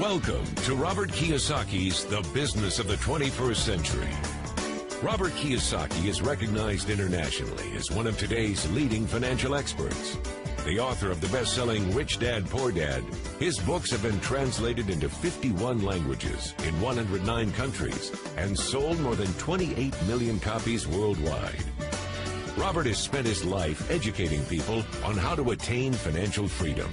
Welcome to Robert Kiyosaki's The Business of the 21st Century. Robert Kiyosaki is recognized internationally as one of today's leading financial experts. The author of the best-selling Rich Dad, Poor Dad, his books have been translated into 51 languages in 109 countries and sold more than 28 million copies worldwide. Robert has spent his life educating people on how to attain financial freedom.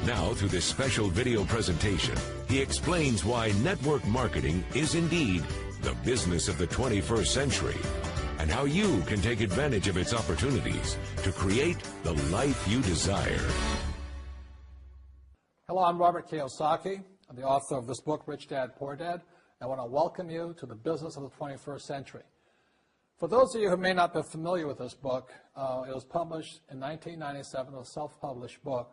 Now, through this special video presentation, he explains why network marketing is indeed the business of the 21st century, and how you can take advantage of its opportunities to create the life you desire. Hello, I'm Robert Kiyosaki. I'm the author of this book, Rich Dad, Poor Dad. I want to welcome you to the business of the 21st century. For those of you who may not be familiar with this book, it was published in 1997, a self-published book,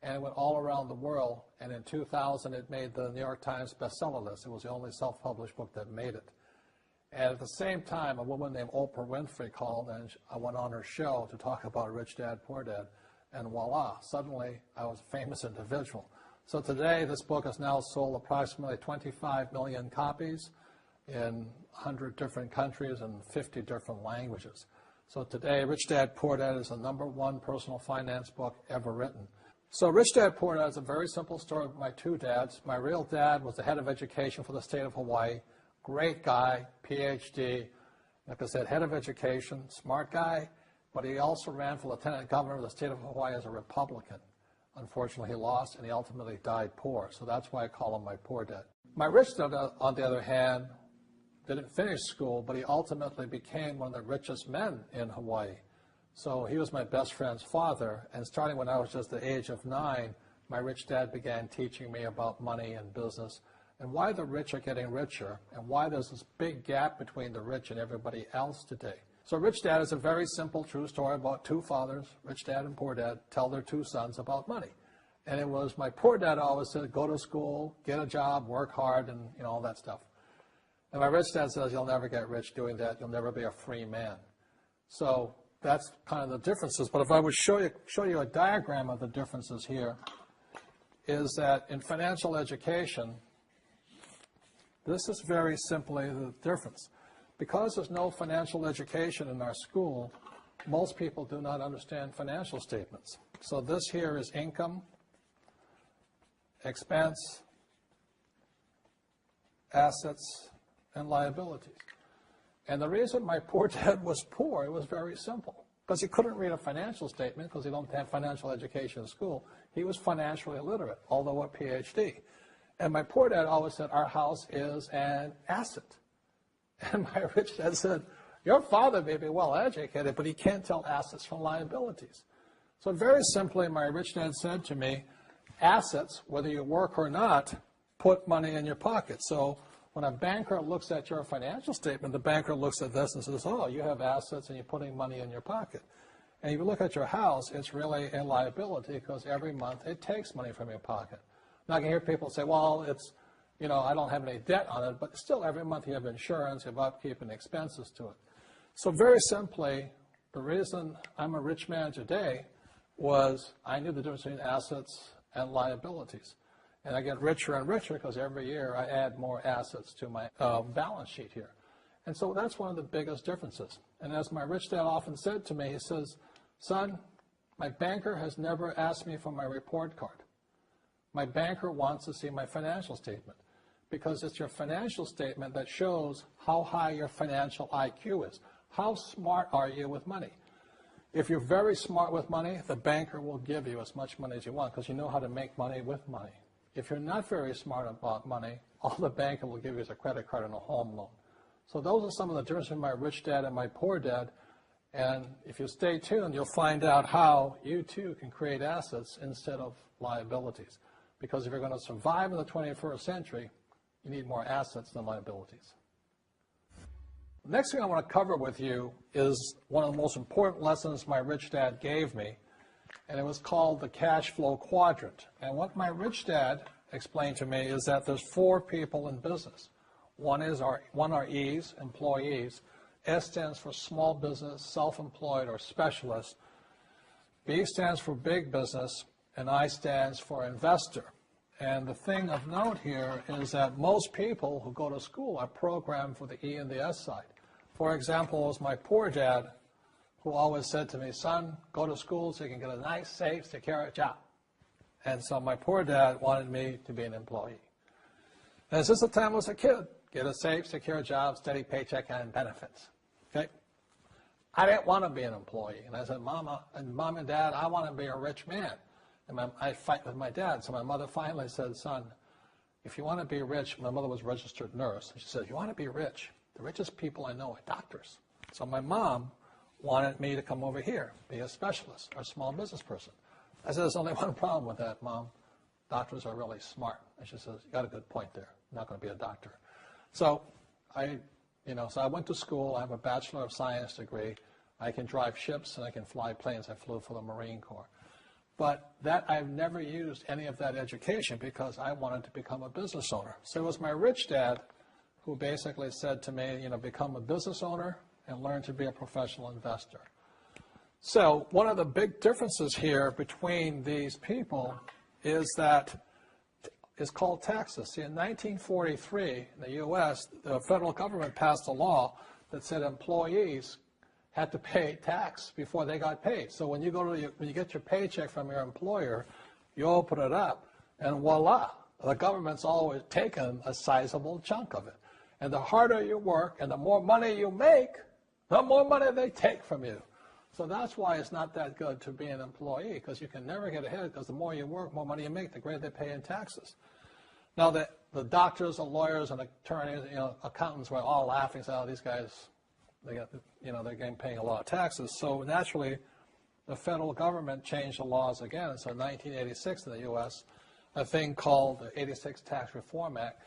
and it went all around the world, and in 2000 it made the New York Times bestseller list. It was the only self-published book that made it. And at the same time, a woman named Oprah Winfrey called, and I went on her show to talk about Rich Dad, Poor Dad, and voila, suddenly I was a famous individual. So today, this book has now sold approximately 25 million copies in 100 different countries and 50 different languages. So today, Rich Dad, Poor Dad is the #1 personal finance book ever written. So Rich Dad, Poor Dad is a very simple story of my two dads. My real dad was the head of education for the state of Hawaii. Great guy, PhD, like I said, head of education, smart guy, but he also ran for lieutenant governor of the state of Hawaii as a Republican. Unfortunately, he lost, and he ultimately died poor, so that's why I call him my poor dad. My rich dad, on the other hand, didn't finish school, but he ultimately became one of the richest men in Hawaii. So he was my best friend's father, and starting when I was just the age of 9, my rich dad began teaching me about money and business and why the rich are getting richer and why there's this big gap between the rich and everybody else today. So Rich Dad is a very simple, true story about two fathers, Rich Dad and Poor Dad, tell their two sons about money. And it was my poor dad always said, go to school, get a job, work hard, and all that stuff. And my rich dad says, you'll never get rich doing that. You'll never be a free man. So that's kind of the differences. But if I would show you a diagram of the differences here, is that in financial education, this is very simply the difference. Because there's no financial education in our school, most people do not understand financial statements. So this here is income, expense, assets, and liabilities. And the reason my poor dad was poor, it was very simple. Because he couldn't read a financial statement because he didn't have financial education in school. He was financially illiterate, although a PhD. And my poor dad always said, our house is an asset. And my rich dad said, your father may be well educated, but he can't tell assets from liabilities. So very simply, my rich dad said to me, assets, whether you work or not, put money in your pocket. So when a banker looks at your financial statement, the banker looks at this and says, oh, you have assets and you're putting money in your pocket. And if you look at your house, it's really a liability because every month it takes money from your pocket. Now I can hear people say, well, it's, I don't have any debt on it, but still every month you have insurance, you have upkeep and expenses to it. So very simply, the reason I'm a rich man today was I knew the difference between assets and liabilities. And I get richer and richer because every year I add more assets to my balance sheet here. And so that's one of the biggest differences. And as my rich dad often said to me, he says, son, my banker has never asked me for my report card. My banker wants to see my financial statement because it's your financial statement that shows how high your financial IQ is. How smart are you with money? If you're very smart with money, the banker will give you as much money as you want because you know how to make money with money. If you're not very smart about money, all the banker will give you is a credit card and a home loan. So those are some of the differences between my rich dad and my poor dad. And if you stay tuned, you'll find out how you too can create assets instead of liabilities. Because if you're going to survive in the 21st century, you need more assets than liabilities. The next thing I want to cover with you is one of the most important lessons my rich dad gave me, and it was called the cash flow quadrant. And what my rich dad explained to me is that there's 4 people in business. One are E's, employees. S stands for small business, self-employed, or specialist. B stands for big business, and I stands for investor. And the thing of note here is that most people who go to school are programmed for the E and the S side. For example, it was my poor dad who always said to me, son, go to school so you can get a nice, safe, secure job. And so my poor dad wanted me to be an employee. And since the time I was a kid, get a safe, secure job, steady paycheck, and benefits. Okay? I didn't want to be an employee. And I said, Mom and Dad, I want to be a rich man. And I fight with my dad. So my mother finally said, son, if you want to be rich, my mother was a registered nurse. And she said, if you want to be rich, the richest people I know are doctors. So my mom wanted me to come over here, be a specialist or a small business person. I said, there's only one problem with that, Mom. Doctors are really smart. And she says, you got a good point there. I'm not going to be a doctor. So I went to school. I have a Bachelor of Science degree. I can drive ships and I can fly planes. I flew for the Marine Corps. But I've never used any of that education because I wanted to become a business owner. So it was my rich dad who basically said to me, become a business owner and learn to be a professional investor. So one of the big differences here between these people is that it's called taxes. See, in 1943, in the U.S., the federal government passed a law that said employees had to pay tax before they got paid. So when you get your paycheck from your employer, you open it up, and voila, the government's always taken a sizable chunk of it. And the harder you work and the more money you make, the more money they take from you. So that's why it's not that good to be an employee, because you can never get ahead, because the more you work, more money you make, the greater they pay in taxes. Now, the doctors and lawyers and attorneys, accountants were all laughing, saying, oh, these guys, they're getting paying a lot of taxes. So naturally, the federal government changed the laws again. So in 1986 in the U.S., a thing called the 86 Tax Reform Act,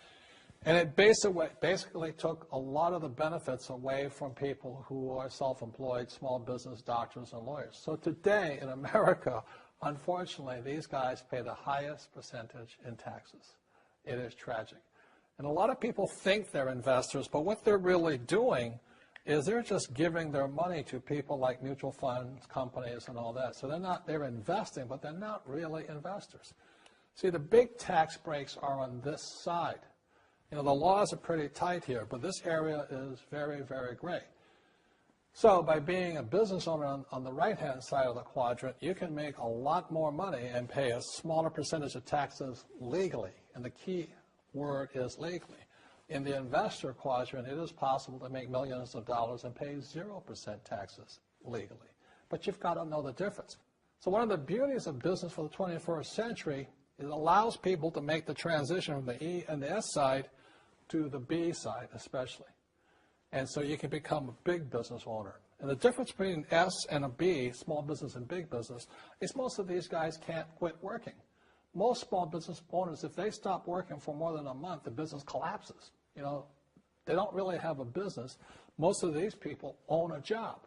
and it basically took a lot of the benefits away from people who are self-employed, small business, doctors, and lawyers. So today in America, unfortunately, these guys pay the highest percentage in taxes. It is tragic. And a lot of people think they're investors, but what they're really doing is they're just giving their money to people like mutual funds, companies, and all that. So they're investing, but they're not really investors. See, the big tax breaks are on this side. The laws are pretty tight here, but this area is very, very gray. So by being a business owner on the right-hand side of the quadrant, you can make a lot more money and pay a smaller percentage of taxes legally. And the key word is legally. In the investor quadrant, it is possible to make millions of dollars and pay 0% taxes legally. But you've got to know the difference. So one of the beauties of business for the 21st century is it allows people to make the transition from the E and the S side to the B side especially. And so you can become a big business owner. And the difference between an S and a B, small business and big business, is most of these guys can't quit working. Most small business owners, if they stop working for more than a month, the business collapses. They don't really have a business. Most of these people own a job.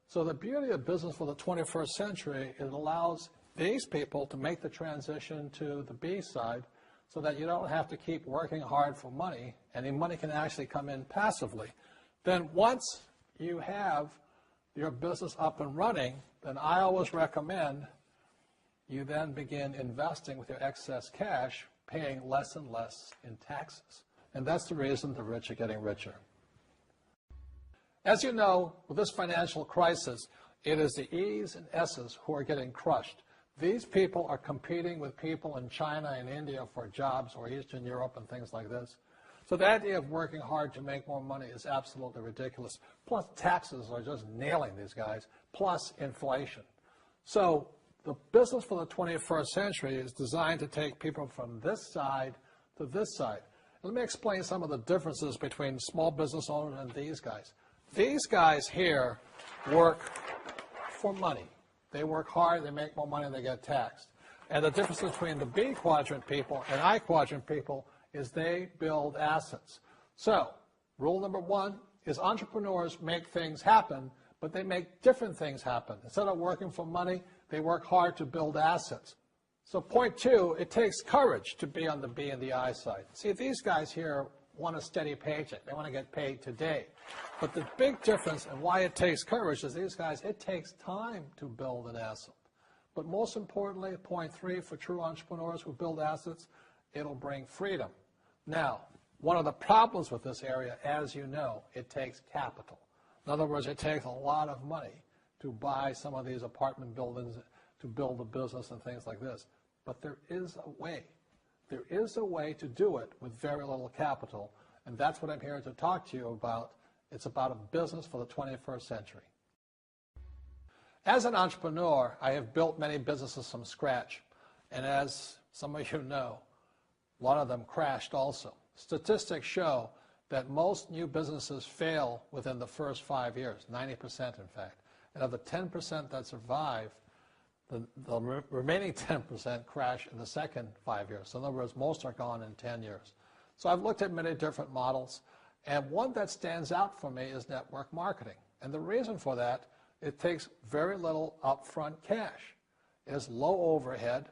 So the beauty of business for the 21st century, it allows these people to make the transition to the B side so that you don't have to keep working hard for money, and the money can actually come in passively. Then once you have your business up and running, then I always recommend you then begin investing with your excess cash, paying less and less in taxes. And that's the reason the rich are getting richer. As you know, with this financial crisis, it is the E's and S's who are getting crushed. These people are competing with people in China and India for jobs, or Eastern Europe and things like this. So the idea of working hard to make more money is absolutely ridiculous. Plus taxes are just nailing these guys, plus inflation. So the business for the 21st century is designed to take people from this side to this side. Let me explain some of the differences between small business owners and these guys. These guys here work for money. They work hard, they make more money, and they get taxed. And the difference between the B quadrant people and I quadrant people is they build assets. So, rule number one is entrepreneurs make things happen, but they make different things happen. Instead of working for money, they work hard to build assets. So point two, it takes courage to be on the B and the I side. See, these guys here want a steady paycheck. They want to get paid today. But the big difference and why it takes courage is these guys, it takes time to build an asset. But most importantly, point three for true entrepreneurs who build assets, it'll bring freedom. Now, one of the problems with this area, as you know, it takes capital. In other words, it takes a lot of money to buy some of these apartment buildings, to build a business and things like this. But there is a way. There is a way to do it with very little capital, and that's what I'm here to talk to you about. It's about a business for the 21st century. As an entrepreneur, I have built many businesses from scratch, and as some of you know, a lot of them crashed also. Statistics show that most new businesses fail within the first 5 years, 90% in fact. And of the 10% that survive, the remaining 10% crash in the second 5 years. So in other words, most are gone in 10 years. So I've looked at many different models, and one that stands out for me is network marketing. And the reason for that, it takes very little upfront cash. It is low overhead.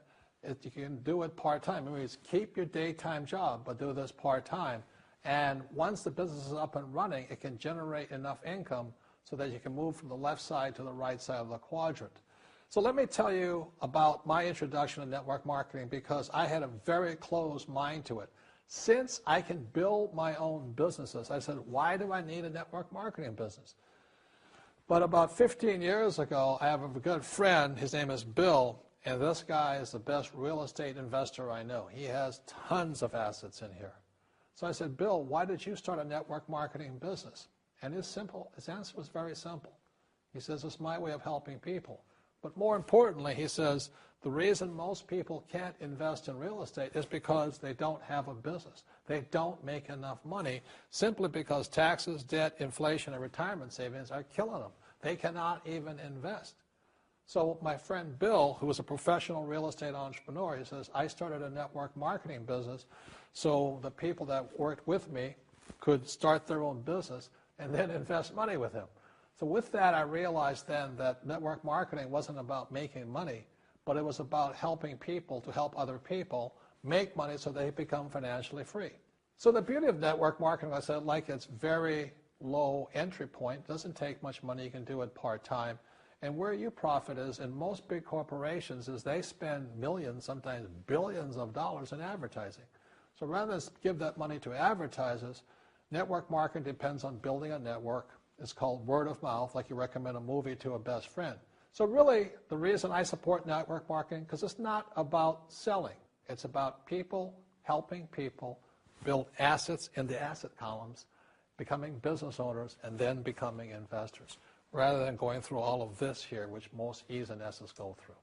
You can do it part-time. I mean, keep your daytime job, but do this part-time. And once the business is up and running, it can generate enough income so that you can move from the left side to the right side of the quadrant. So let me tell you about my introduction to network marketing, because I had a very closed mind to it. Since I can build my own businesses, I said, why do I need a network marketing business? But about 15 years ago, I have a good friend, his name is Bill, and this guy is the best real estate investor I know. He has tons of assets in here. So I said, Bill, why did you start a network marketing business? And his answer was very simple. He says, it's my way of helping people. But more importantly, he says, the reason most people can't invest in real estate is because they don't have a business. They don't make enough money simply because taxes, debt, inflation, and retirement savings are killing them. They cannot even invest. So my friend Bill, who was a professional real estate entrepreneur, he says, I started a network marketing business so the people that worked with me could start their own business and then invest money with him. So with that, I realized then that network marketing wasn't about making money, but it was about helping people to help other people make money so they become financially free. So the beauty of network marketing, I said, like it's very low entry point, doesn't take much money, you can do it part-time. And where you profit is in most big corporations is they spend millions, sometimes billions of dollars in advertising. So rather than give that money to advertisers, network marketing depends on building a network. It's called word of mouth, like you recommend a movie to a best friend. So really, the reason I support network marketing, because it's not about selling. It's about people helping people build assets in the asset columns, becoming business owners, and then becoming investors, rather than going through all of this here, which most E's and S's go through.